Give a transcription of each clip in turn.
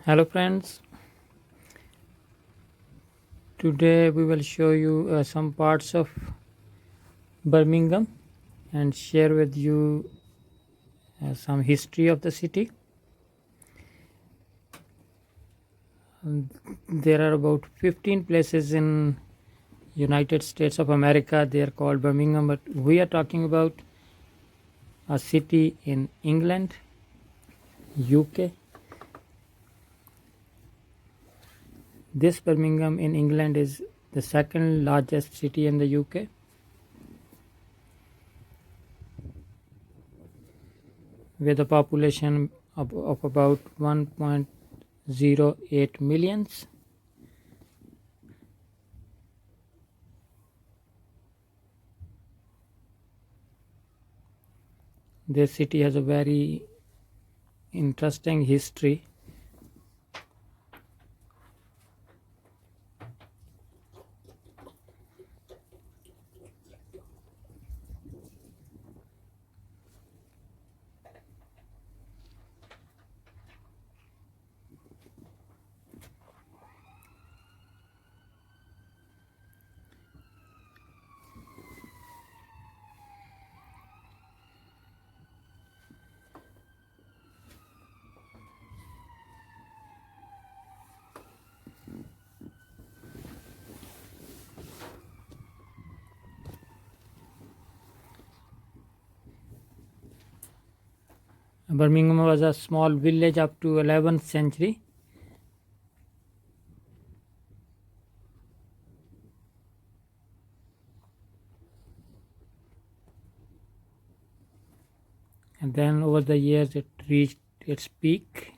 Hello friends, today we will show you some parts of Birmingham and share with you some history of the city. There are about 15 places in United States of America. They are called Birmingham, but we are talking about a city in England, UK. This Birmingham in England is the second largest city in the UK. With a population of about 1.08 millions. This city has a very interesting history. Birmingham was a small village up to 11th century. And then over the years it reached its peak,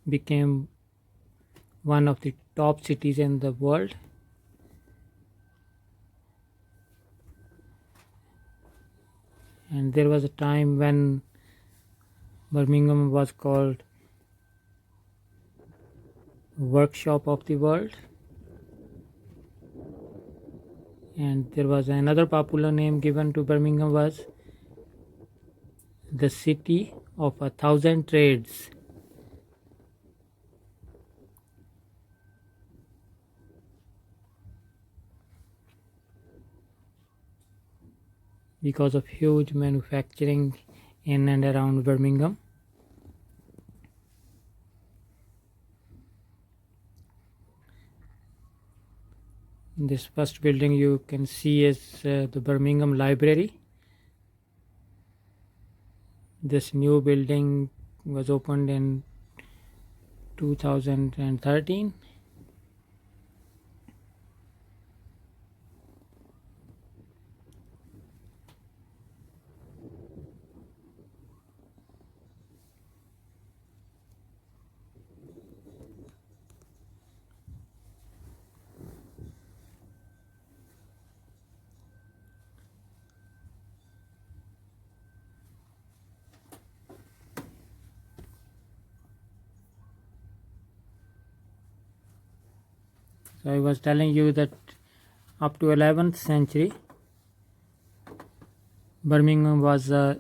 became one of the top cities in the world. And there was a time when Birmingham was called workshop of the world. And there was another popular name given to Birmingham was the city of 1,000 trades. Because of huge manufacturing in and around Birmingham. This first building you can see is the Birmingham Library. This new building was opened in 2013. So I was telling you that up to 11th century, Birmingham was a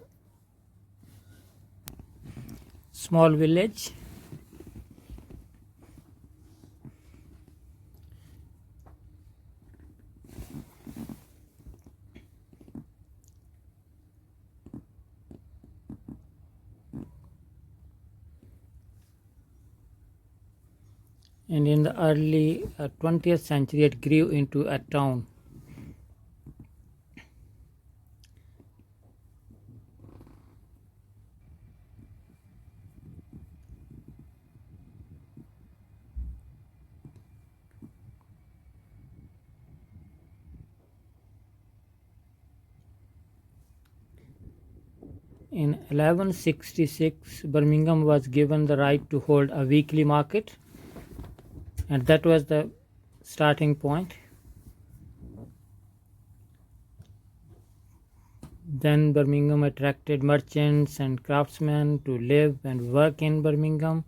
small village. And in the early 20th century it grew into a town. In 1166, Birmingham was given the right to hold a weekly market, and that was the starting point. Then Birmingham attracted merchants and craftsmen to live and work in Birmingham,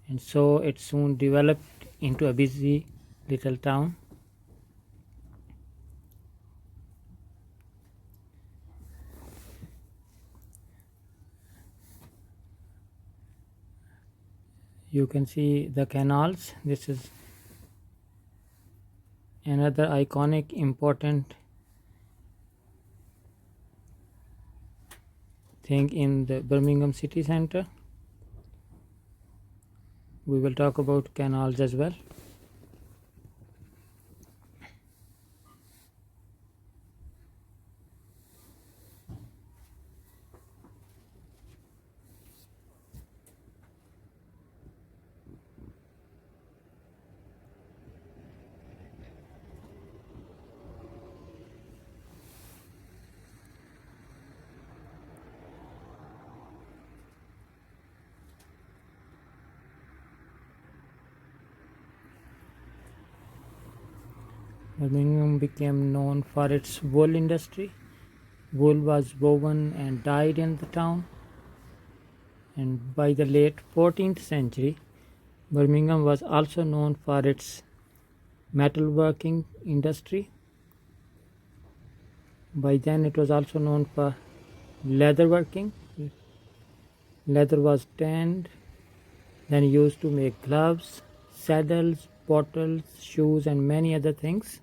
and so it soon developed into a busy little town. You can see the canals. This is another iconic important thing in the Birmingham city center. We will talk about canals as well. Birmingham became known for its wool industry. Wool was woven and dyed in the town, and by the late 14th century, Birmingham was also known for its metalworking industry. By then, it was also known for leatherworking. Leather was tanned, then used to make gloves, saddles, bottles, shoes, and many other things.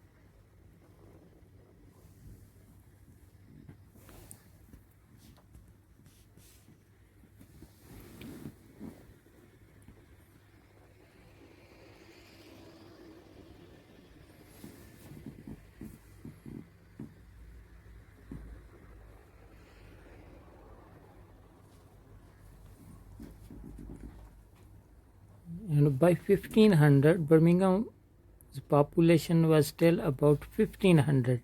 And by 1500, Birmingham's population was still about 1500.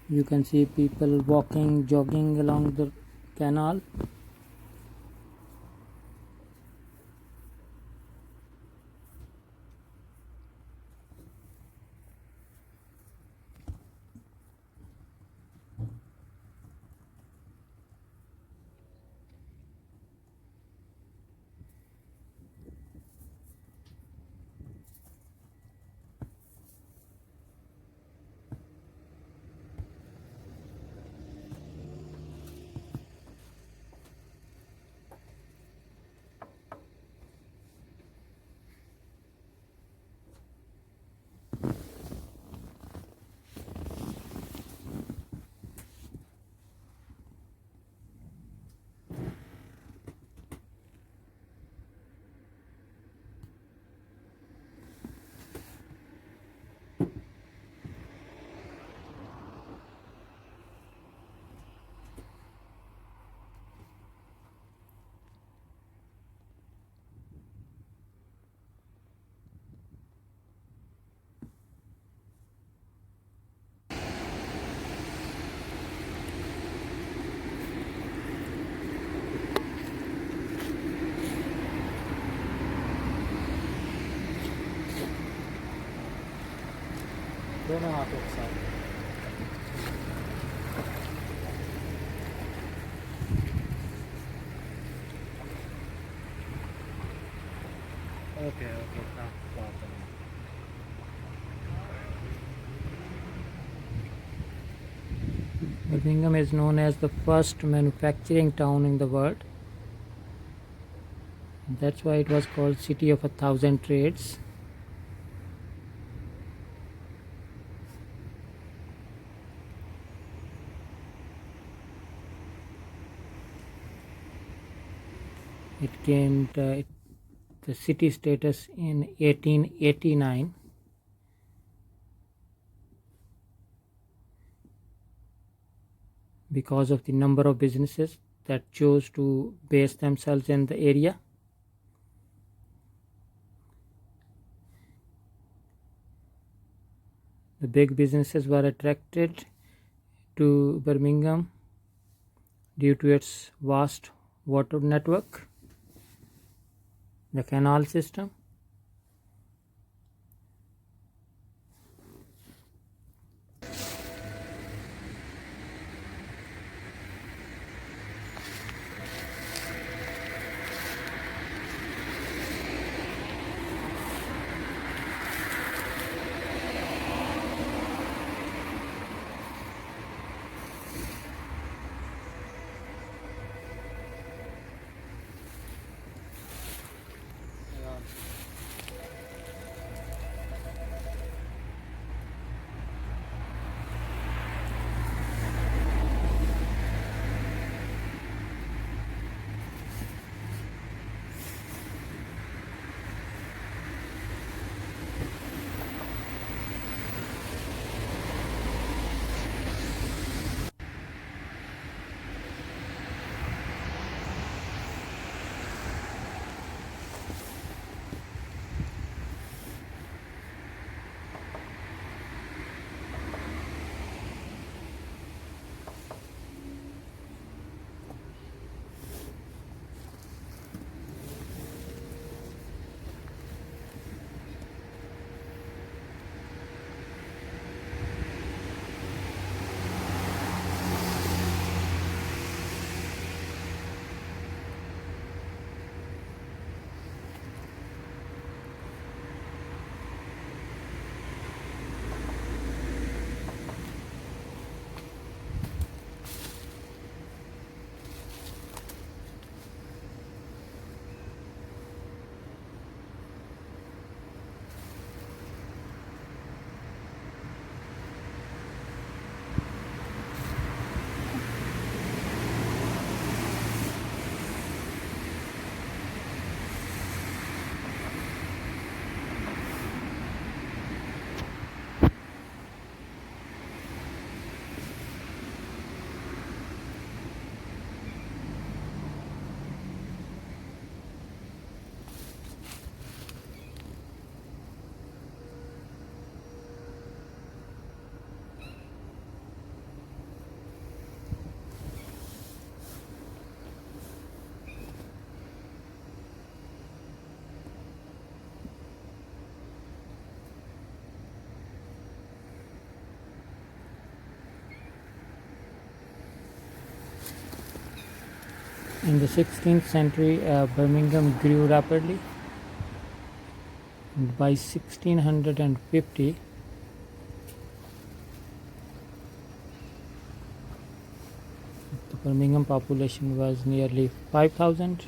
You can see people walking, jogging along the canal. दोनों हाथ एक साथ okay no problem. Birmingham is known as the first manufacturing town in the world. That's why it was called City of a Thousand Trades. It gained the city status in 1889. Because of the number of businesses that chose to base themselves in the area. The big businesses were attracted to Birmingham due to its vast water network, the canal system, In the 16th century, Birmingham grew rapidly. By 1650, the Birmingham population was nearly 5,000.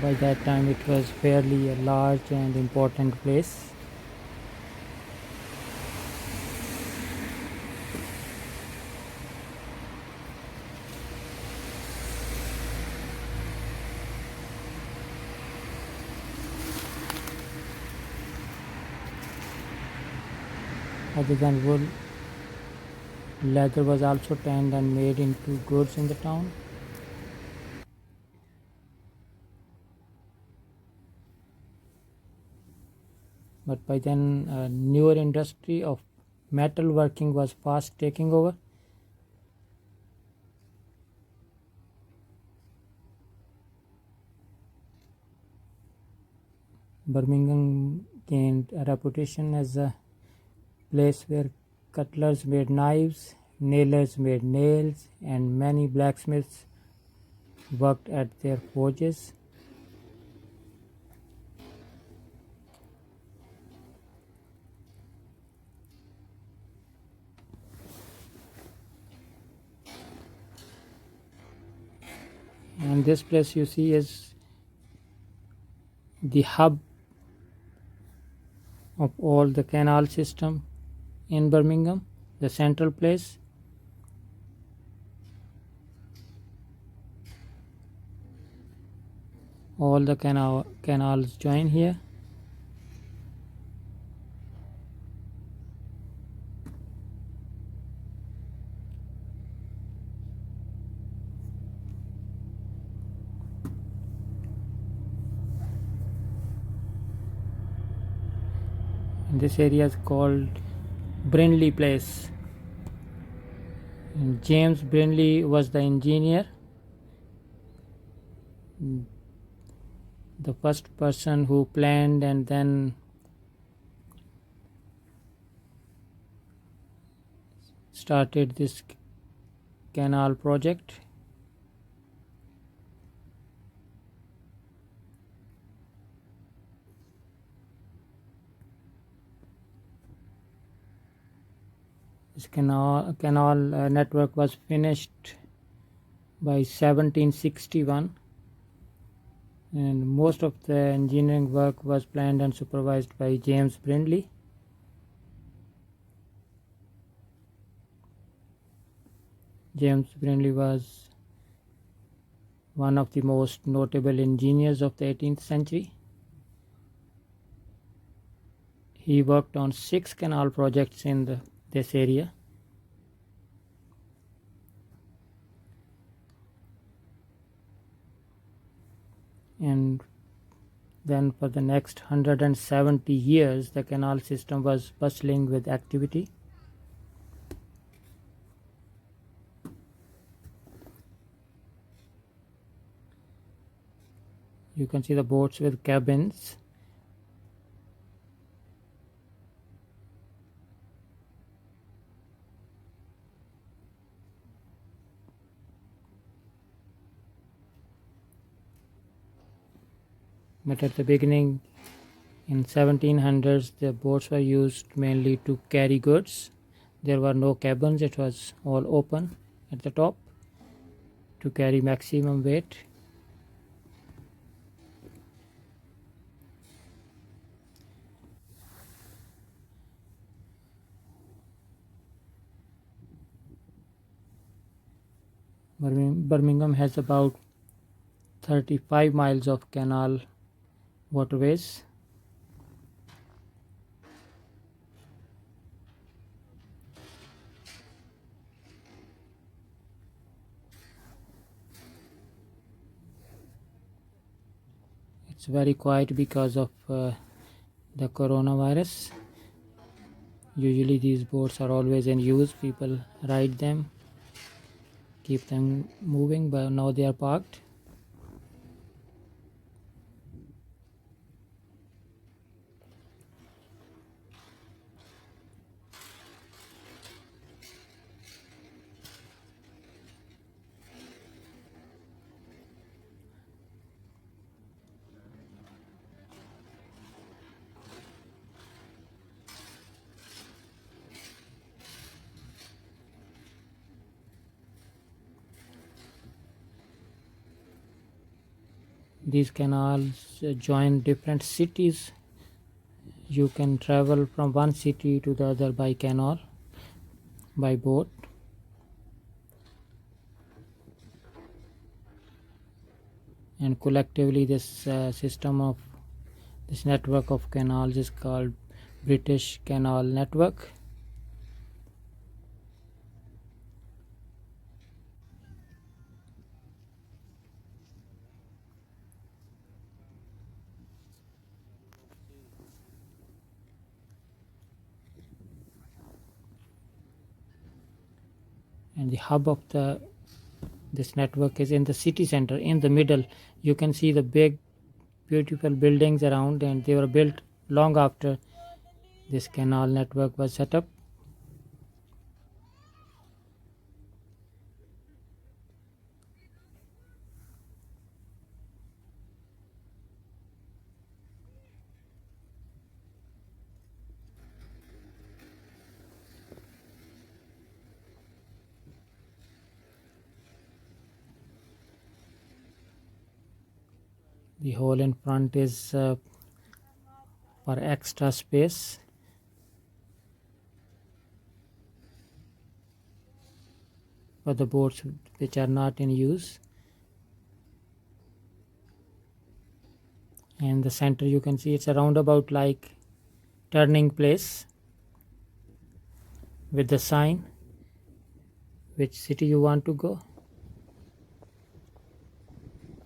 By that time, it was fairly a large and important place. Other than wool, leather was also tanned and made into goods in the town. But by then, a newer industry of metal working was fast taking over. Birmingham gained a reputation as a place where cutlers made knives, nailers made nails, and many blacksmiths worked at their forges. And this place you see is the hub of all the canal system in Birmingham, the central place. All the canals join here. And this area is called Brindley Place. And James Brindley was the engineer, the first person who planned and then started this canal project. This canal network was finished by 1761, and most of the engineering work was planned and supervised by James Brindley. James Brindley was one of the most notable engineers of the 18th century. He worked on 6 canal projects in this area. And then for the next 170 years, the canal system was bustling with activity. You can see the boats with cabins. But at the beginning, in 1700s, the boats were used mainly to carry goods. There were no cabins, it was all open at the top to carry maximum weight. Birmingham has about 35 miles of canal waterways. It's very quiet because of the coronavirus. Usually these boats are always in use. People ride them, keep them moving, but now they are parked. These canals join different cities. You can travel from one city to the other by canal, by boat. And collectively this network of canals is called British Canal Network. And the hub of this network is in the city center. In the middle you can see the big beautiful buildings around, and they were built long after this canal network was set up. The hole in front is for extra space. for the boats which are not in use. And the center, you can see it's a roundabout like turning place with the sign which city you want to go.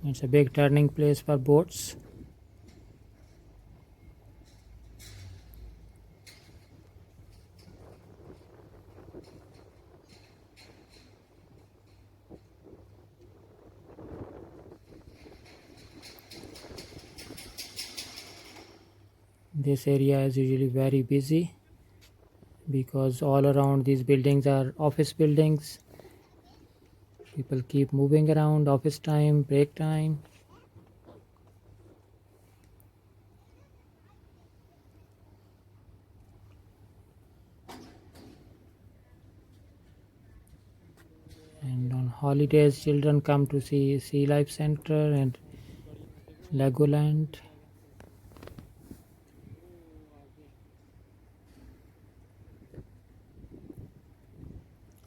It's a big turning place for boats. This area is usually very busy because all around these buildings are office buildings. People keep moving around, office time, break time. And on holidays, children come to see Sea Life Center and Legoland.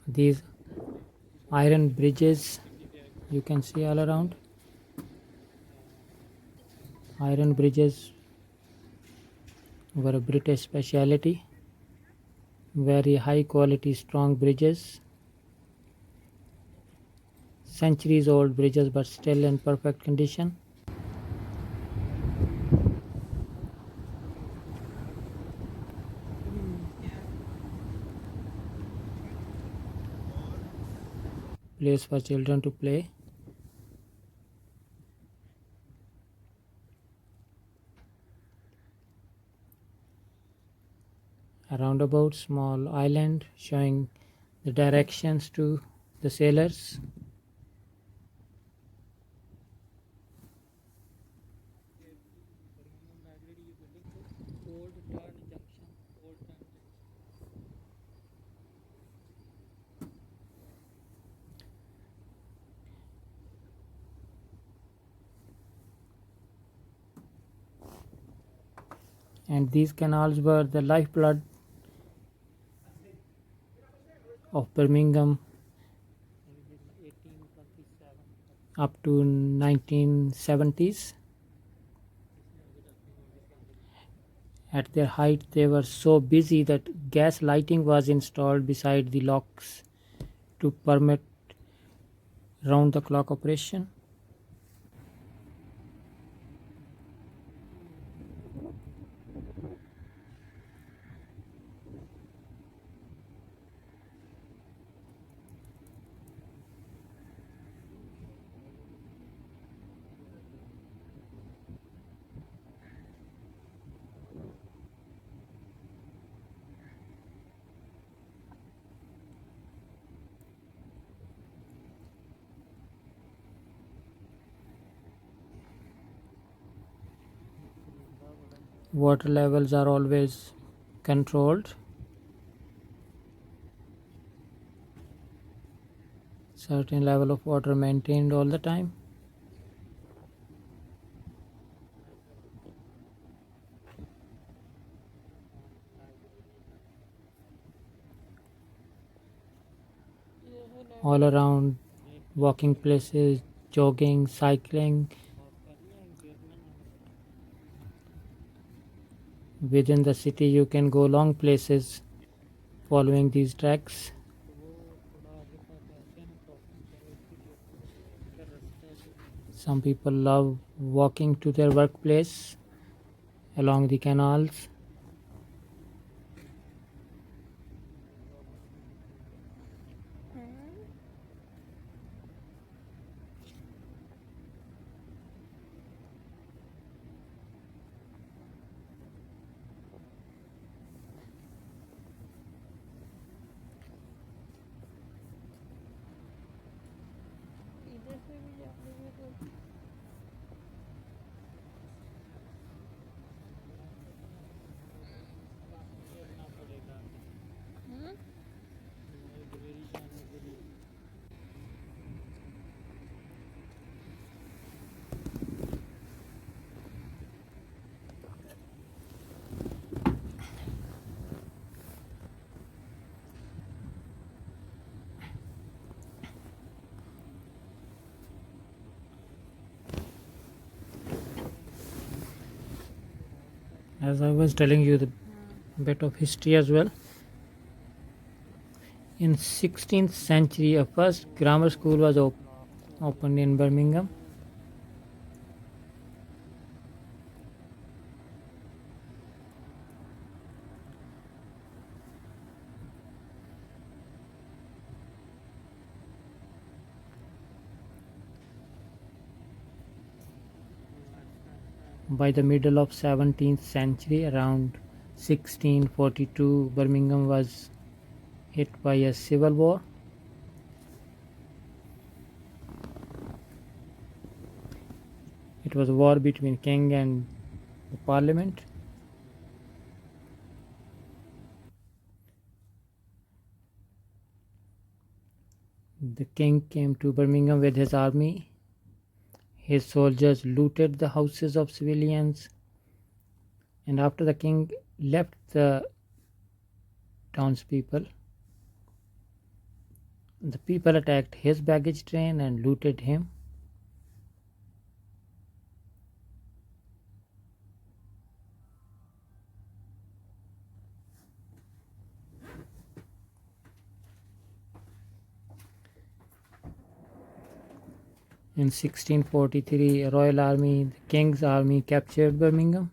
These iron bridges you can see all around. Iron bridges were a British speciality. Very high quality, strong bridges. Centuries old bridges, but still in perfect condition. Place for children to play. A roundabout, small island showing the directions to the sailors. And these canals were the lifeblood of Birmingham up to 1970s. At their height, they were so busy that gas lighting was installed beside the locks to permit round-the-clock operation. Water levels are always controlled. Certain level of water maintained all the time. All around walking places, jogging, cycling. Within the city you can go long places following these tracks. Some people love walking to their workplace along the canals. as I was telling you the bit of history as well. In 16th century, a first grammar school was opened in Birmingham. By the middle of 17th century, around 1642, Birmingham was hit by a civil war. It was a war between king and the parliament. The king came to Birmingham with his army. His soldiers looted the houses of civilians, and after the king left the townspeople, the people attacked his baggage train and looted him. In 1643, a royal army, the king's army, captured Birmingham.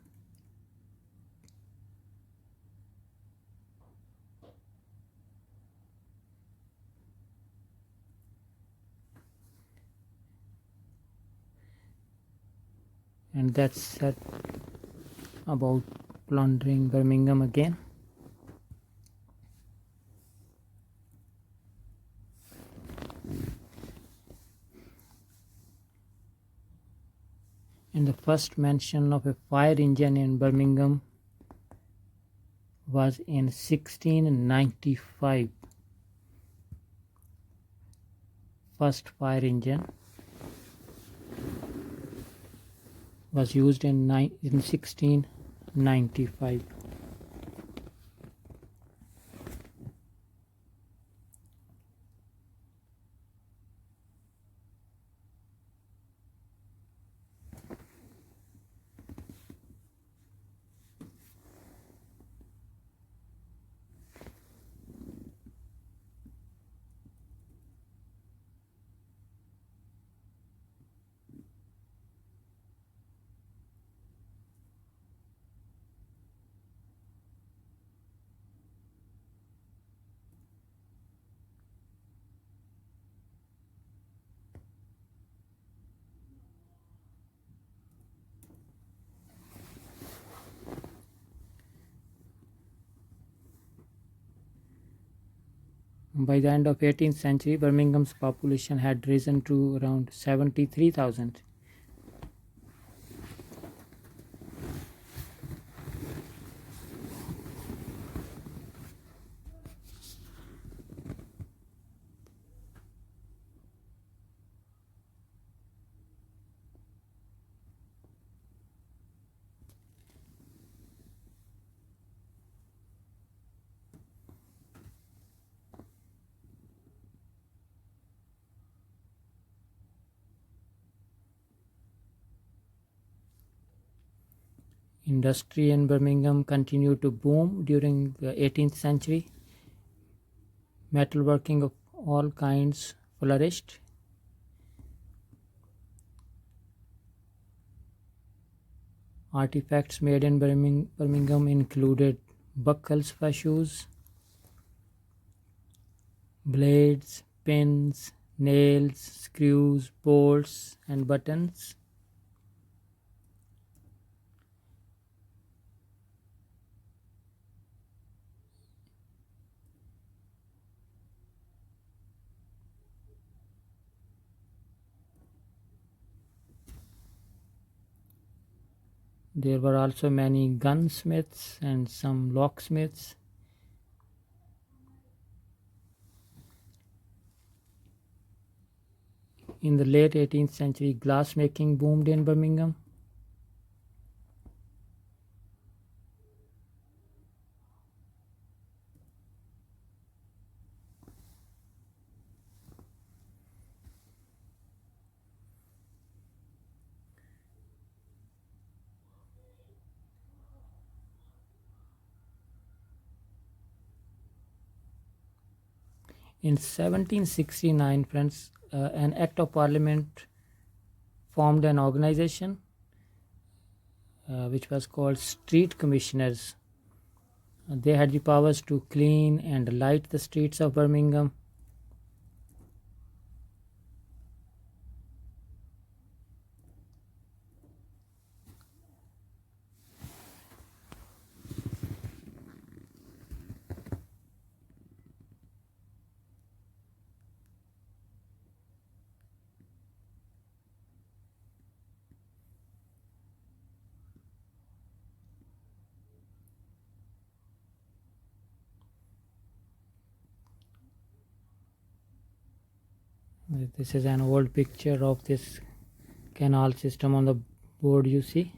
And that's set about plundering Birmingham again. And the first mention of a fire engine in Birmingham was in 1695. First fire engine was used in 1695. By the end of 18th century, Birmingham's population had risen to around 73,000. Industry in Birmingham continued to boom during the 18th century. Metalworking of all kinds flourished. Artifacts made in Birmingham included buckles for shoes, blades, pins, nails, screws, bolts, and buttons. There were also many gunsmiths and some locksmiths. In the late 18th century, glassmaking boomed in Birmingham. In 1769, friends, an act of parliament formed an organization which was called street commissioners. They had the powers to clean and light the streets of Birmingham. This is an old picture of this canal system on the board you see.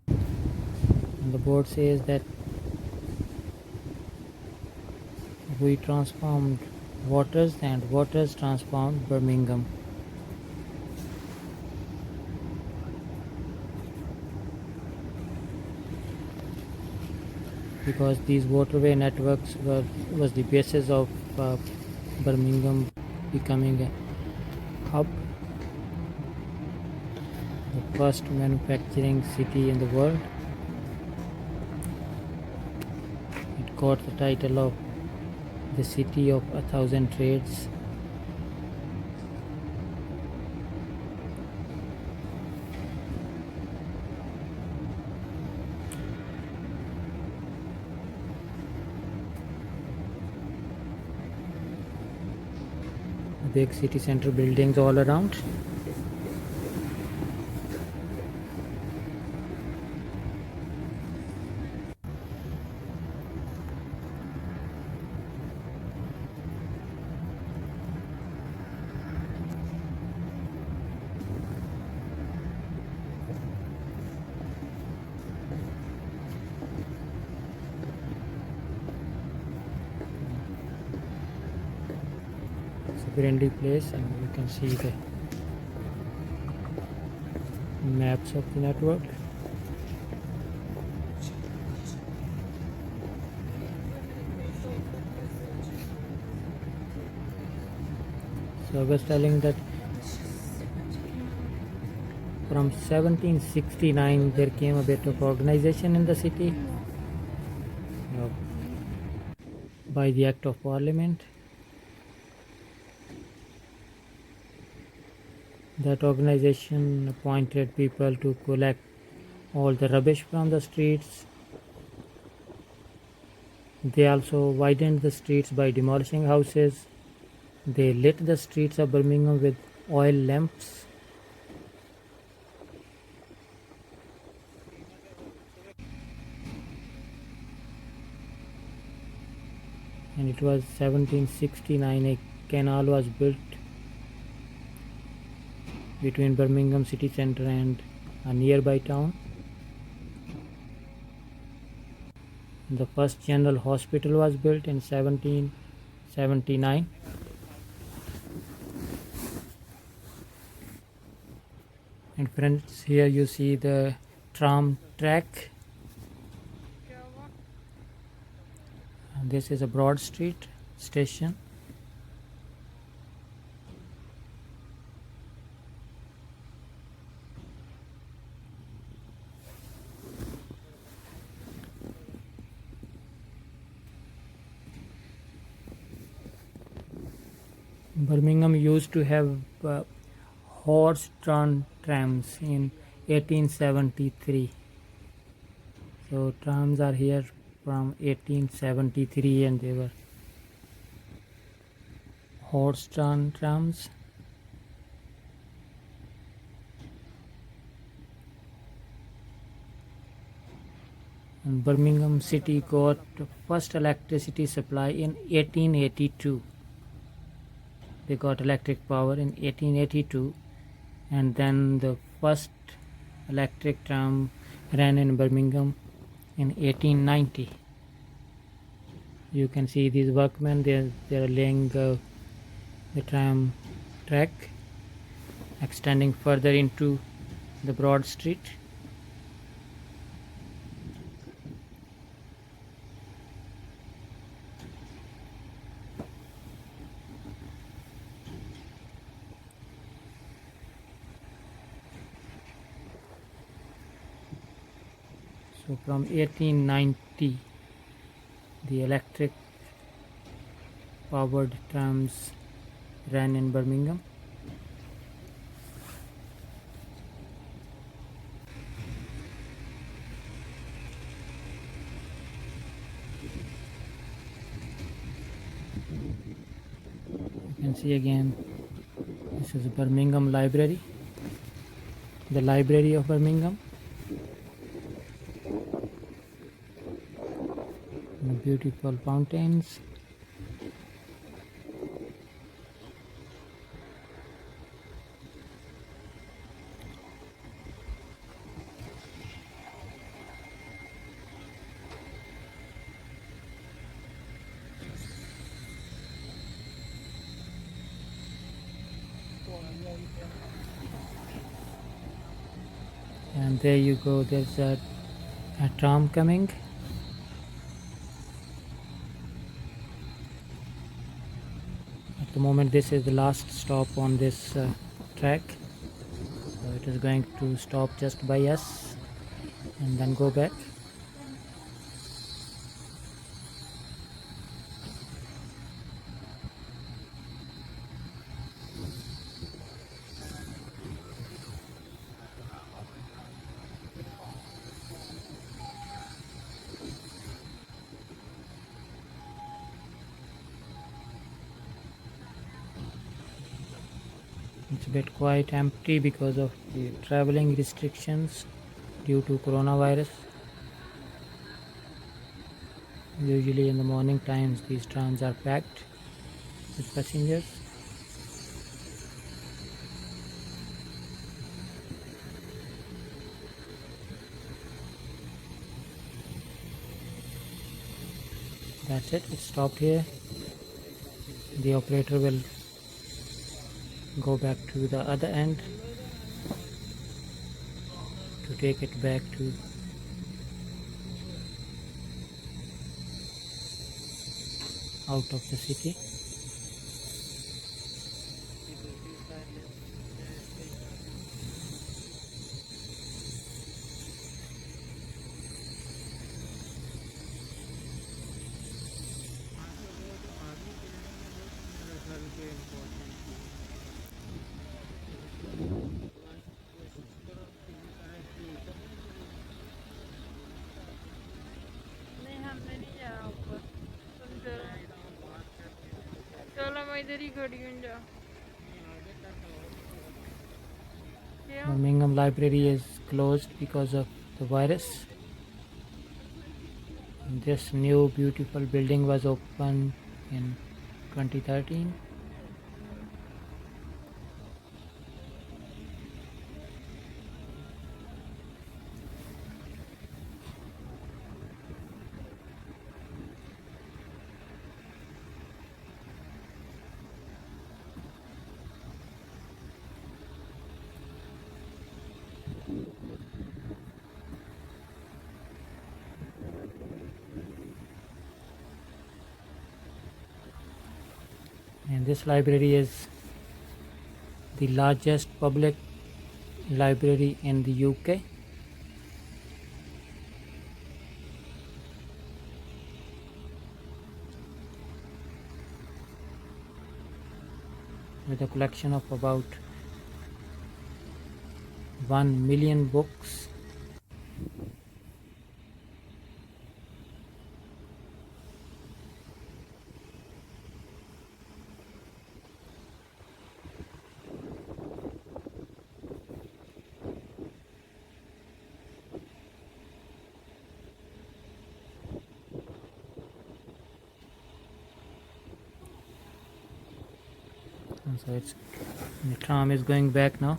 And the board says that we transformed waters and waters transformed Birmingham. Because these waterway networks was the basis of Birmingham becoming a hub, the first manufacturing city in the world. It got the title of the city of 1,000 trades. Big city center buildings all around. Brindley Place, and you can see the maps of the network. So I was telling that from 1769 there came a bit of organization in the city by the Act of Parliament. That organization appointed people to collect all the rubbish from the streets. They also widened the streets by demolishing houses. They lit the streets of Birmingham with oil lamps. And it was 1769 a canal was built between Birmingham city centre and a nearby town. The first general hospital was built in 1779. And friends, here you see the tram track. And this is a Broad Street station. Birmingham used to have horse-drawn trams in 1873. So trams are here from 1873 and they were horse-drawn trams. And Birmingham city got first electricity supply in 1882. They got electric power in 1882, and then the first electric tram ran in Birmingham in 1890. You can see these workmen, they are laying the tram track, extending further into the Broad Street. So from 1890, the electric powered trams ran in Birmingham. You can see again, this is Birmingham Library, the Library of Birmingham. And beautiful fountains. And there you go, there's a tram coming. At the moment this is the last stop on this track, so it is going to stop just by us and then go back. It's a bit quite empty because of the traveling restrictions due to coronavirus. Usually in the morning times these trams are packed with passengers. That's it, it stopped here. The operator will go back to the other end to take it back to out of the city. Birmingham Library is closed because of the virus. This new beautiful building was opened in 2013. And this library is the largest public library in the UK. With a collection of about 1 million books. And so the tram is going back now.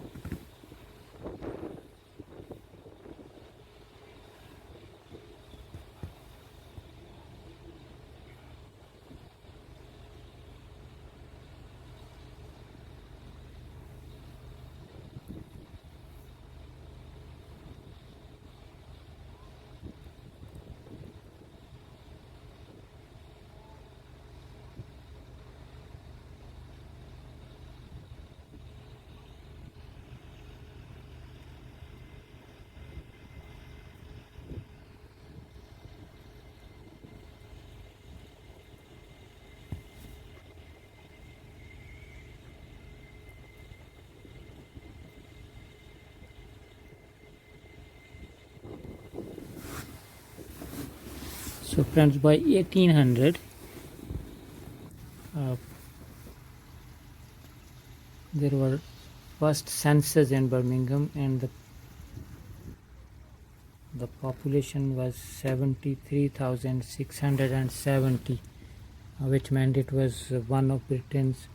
So friends, by 1800 there were first census in Birmingham, and the population was 73,670, which meant it was one of Britain's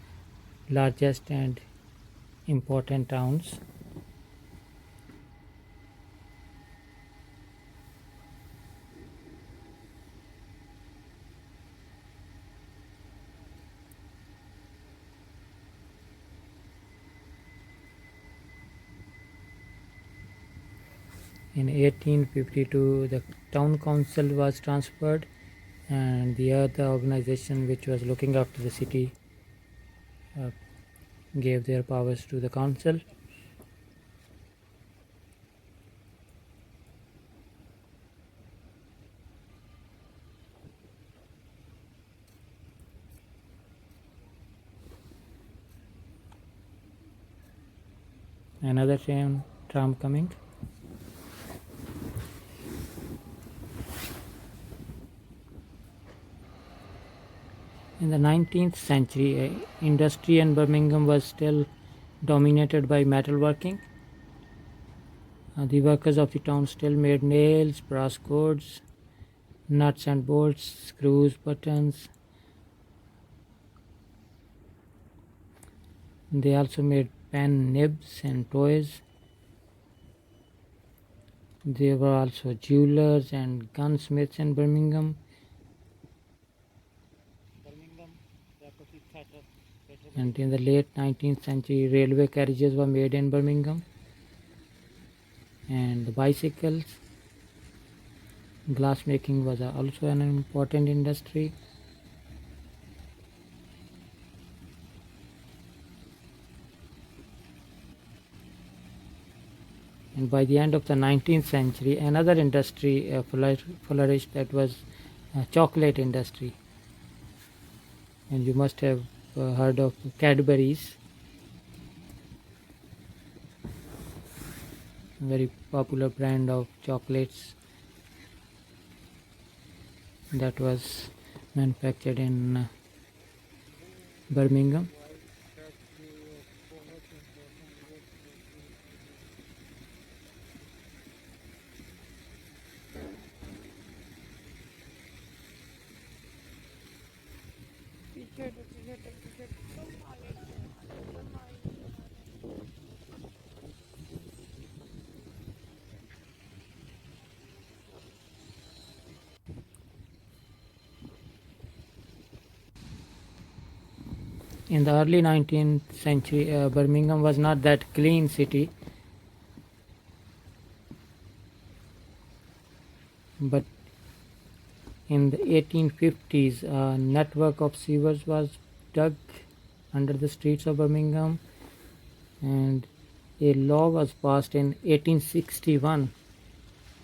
largest and important towns. In 1852, the town council was transferred, and the other organization which was looking after the city gave their powers to the council. Another tram coming. In the 19th century, industry in Birmingham was still dominated by metalworking. The workers of the town still made nails, brass cords, nuts and bolts, screws, buttons. They also made pen nibs and toys. There were also jewelers and gunsmiths in Birmingham. And in the late 19th century, railway carriages were made in Birmingham, and the bicycles. Glassmaking was also an important industry. And by the end of the 19th century, another industry flourished, that was chocolate industry. And you must have heard of Cadbury's, a very popular brand of chocolates that was manufactured in Birmingham. In the early 19th century, Birmingham was not that clean city, but in the 1850s, a network of sewers was dug under the streets of Birmingham, and a law was passed in 1861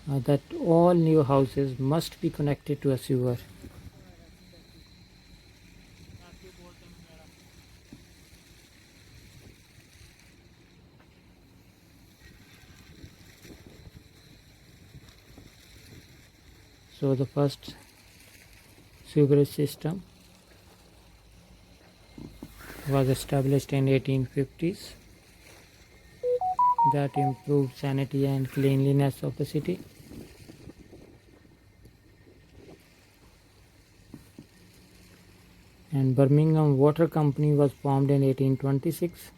that all new houses must be connected to a sewer. So the first sewerage system was established in 1850s that improved sanity and cleanliness of the city. And Birmingham Water Company was formed in 1826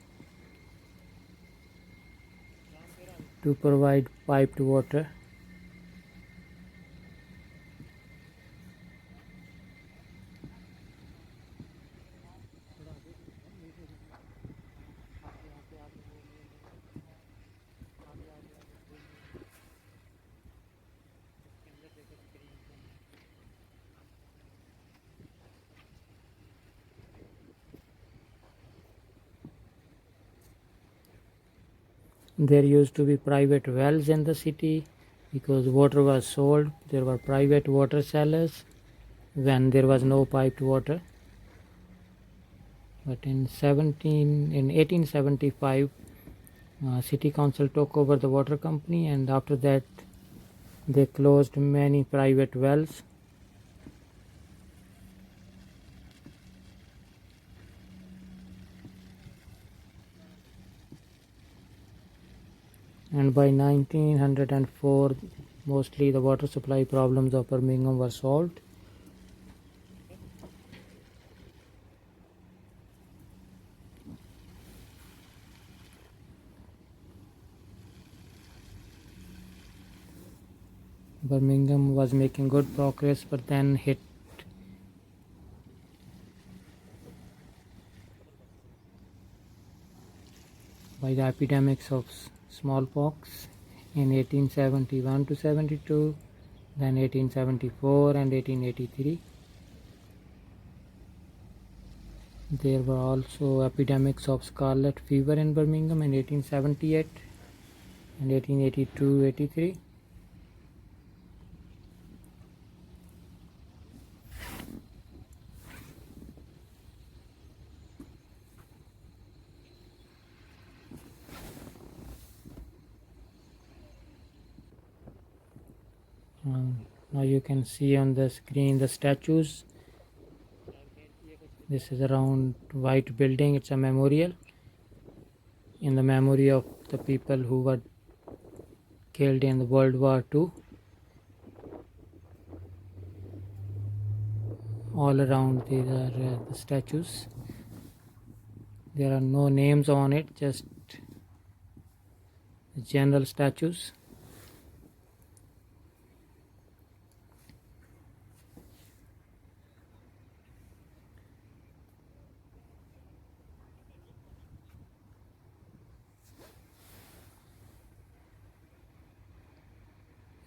to provide piped water. There used to be private wells in the city because water was sold. There were private water sellers when there was no piped water. But in 1875, city council took over the water company, and after that they closed many private wells and by 1904 mostly the water supply problems of Birmingham were solved. Birmingham was making good progress but then hit by the epidemics of smallpox in 1871 to 72, then 1874 and 1883. There were also epidemics of scarlet fever in Birmingham in 1878 and 1882-83. Now you can see on the screen the statues. This is a round white building. It's a memorial in the memory of the people who were killed in the World War II. All around these are the statues. There are no names on it, just the general statues.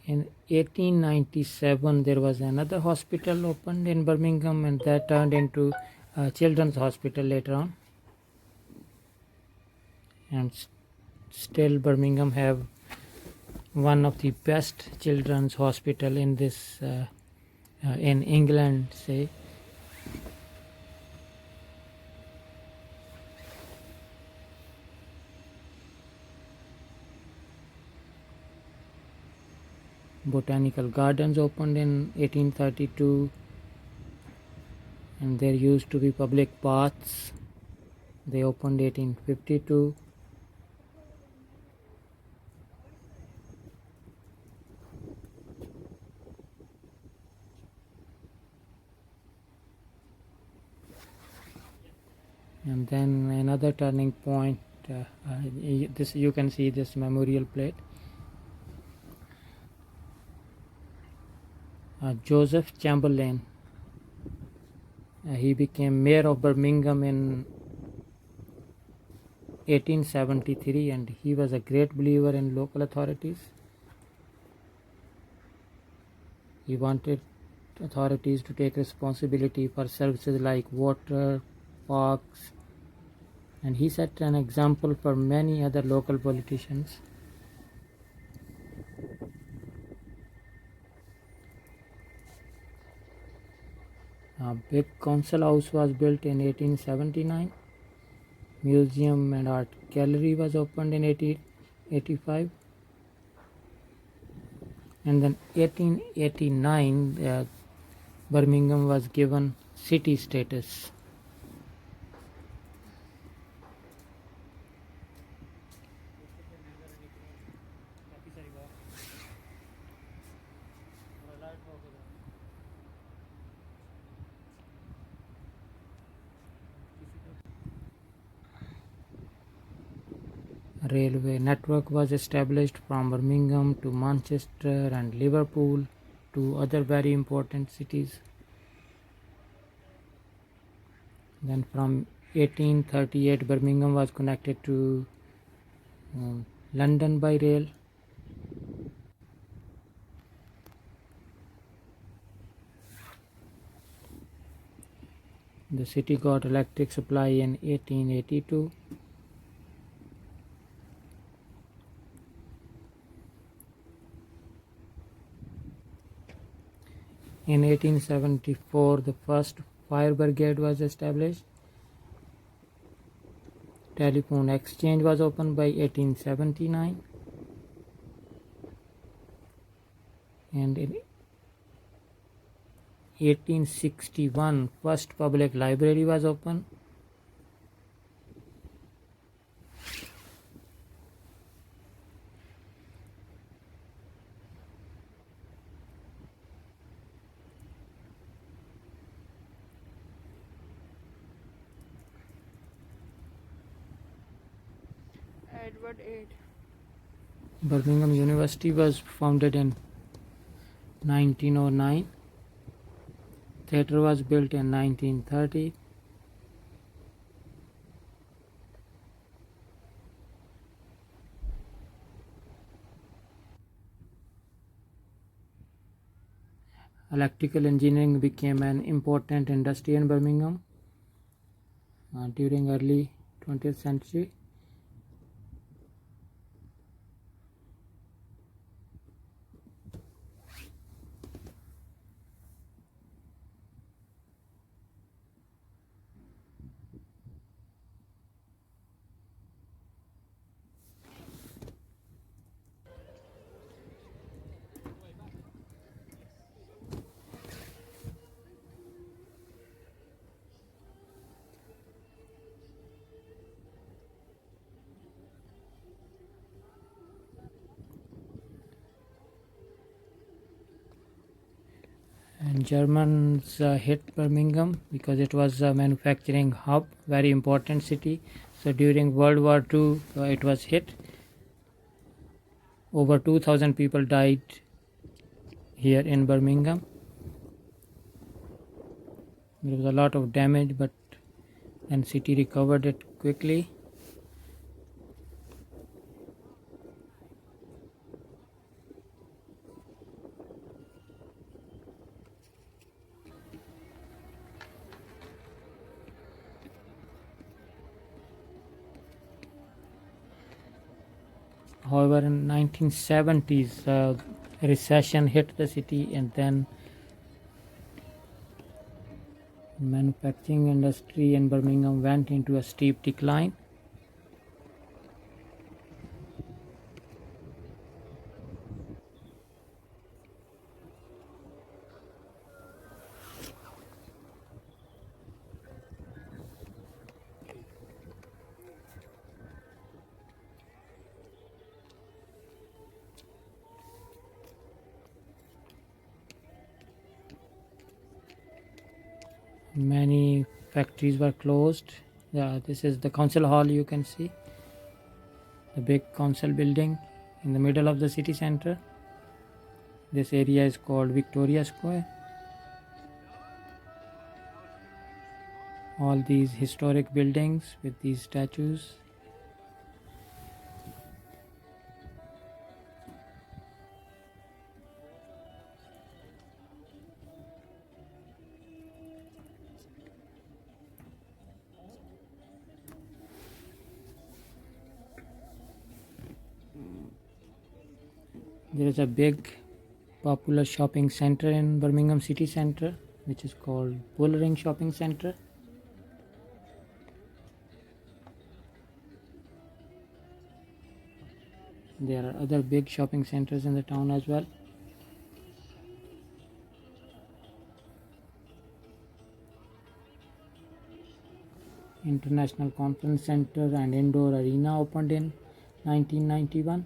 In 1897 there was another hospital opened in Birmingham, and that turned into a children's hospital later on. And still Birmingham have one of the best children's hospital in this in England, say. Botanical Gardens opened in 1832, and there used to be public baths. They opened 1852. And then another turning point, this you can see this memorial plate. Joseph Chamberlain, he became mayor of Birmingham in 1873, and he was a great believer in local authorities. He wanted authorities to take responsibility for services like water, parks, and he set an example for many other local politicians. A big council house was built in 1879. Museum and art gallery was opened in 1885. And then 1889 Birmingham was given city status. Railway network was established from Birmingham to Manchester and Liverpool to other very important cities. Then from 1838 Birmingham was connected to London by rail. The city got electric supply in 1882. In 1874, the first fire brigade was established. Telephone exchange was opened by 1879. And in 1861, first public library was opened. Edward VIII. Birmingham University was founded in 1909. Theatre was built in 1930. Electrical engineering became an important industry in Birmingham during early 20th century. And Germans hit Birmingham because it was a manufacturing hub, very important city. So during World War II, it was hit. Over 2,000 people died here in Birmingham. There was a lot of damage, but then city recovered it quickly. However, in 1970s, a recession hit the city, and then manufacturing industry in Birmingham went into a steep decline. Many factories were closed. Yeah, this is the council hall, you can see the big council building in the middle of the city center. This area is called Victoria Square. All these historic buildings with these statues. There is a big popular shopping center in Birmingham city center, which is called Bullring Shopping Center. There are other big shopping centers in the town as well. International Conference Center and Indoor Arena opened in 1991.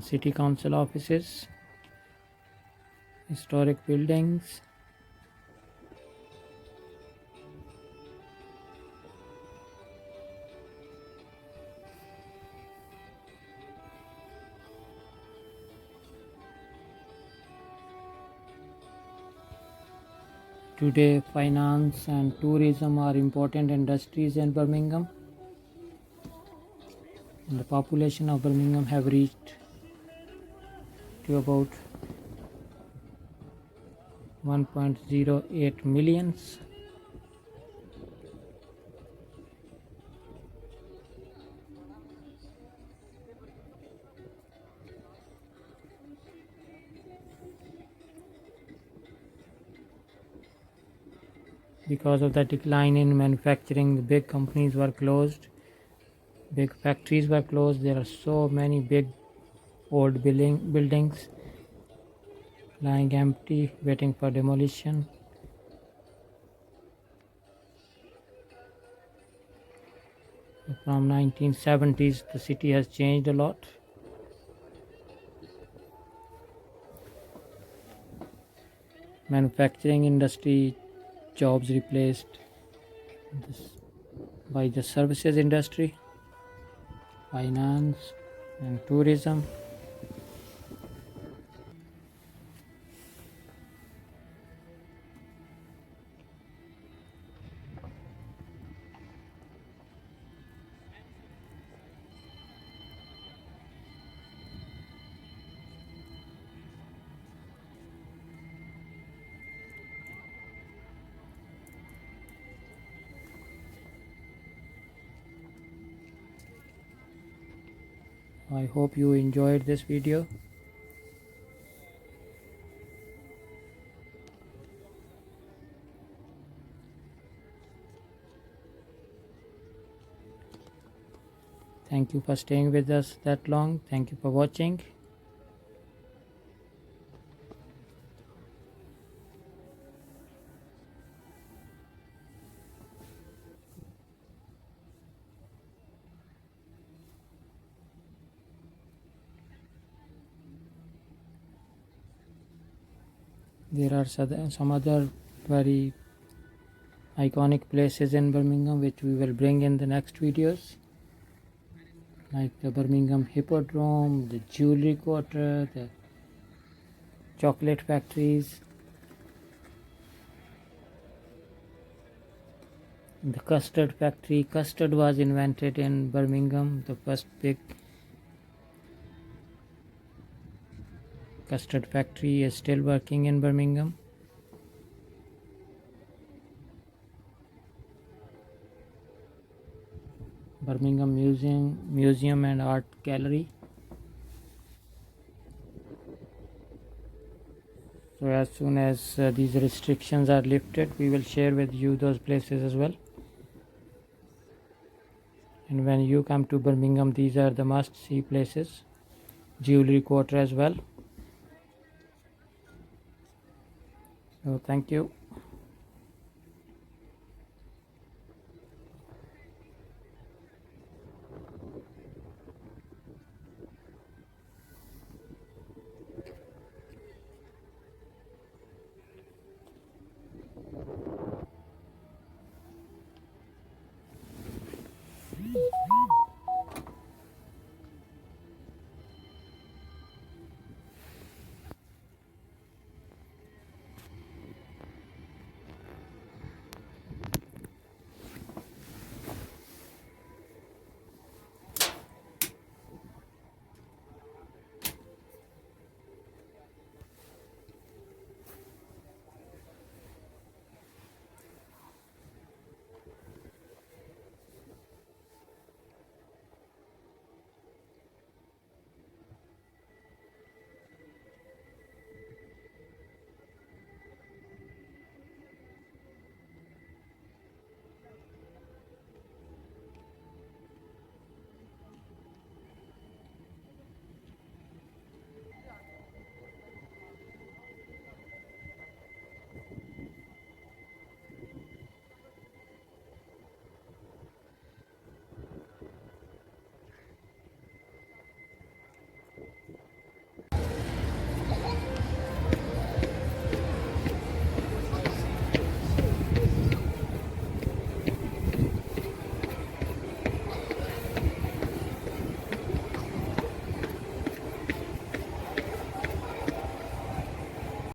City council offices, historic buildings, today finance and tourism are important industries in Birmingham. And the population of Birmingham have reached to about 1.08 millions. Because of the decline in manufacturing, the big companies were closed. big factories were closed. There are so many big old buildings lying empty, waiting for demolition. From 1970s, the city has changed a lot. Manufacturing industry jobs replaced this by the services industry, finance and tourism. I hope you enjoyed this video. Thank you for staying with us that long. Thank you for watching. There are some other very iconic places in Birmingham which we will bring in the next videos, like the Birmingham Hippodrome, the Jewelry Quarter, the chocolate factories, the custard factory. Custard was invented in Birmingham. The first big custard factory is still working in Birmingham. Birmingham Museum and Art Gallery. So as soon as these restrictions are lifted, we will share with you those places as well. And when you come to Birmingham, these are the must-see places. Jewelry Quarter as well. So thank you.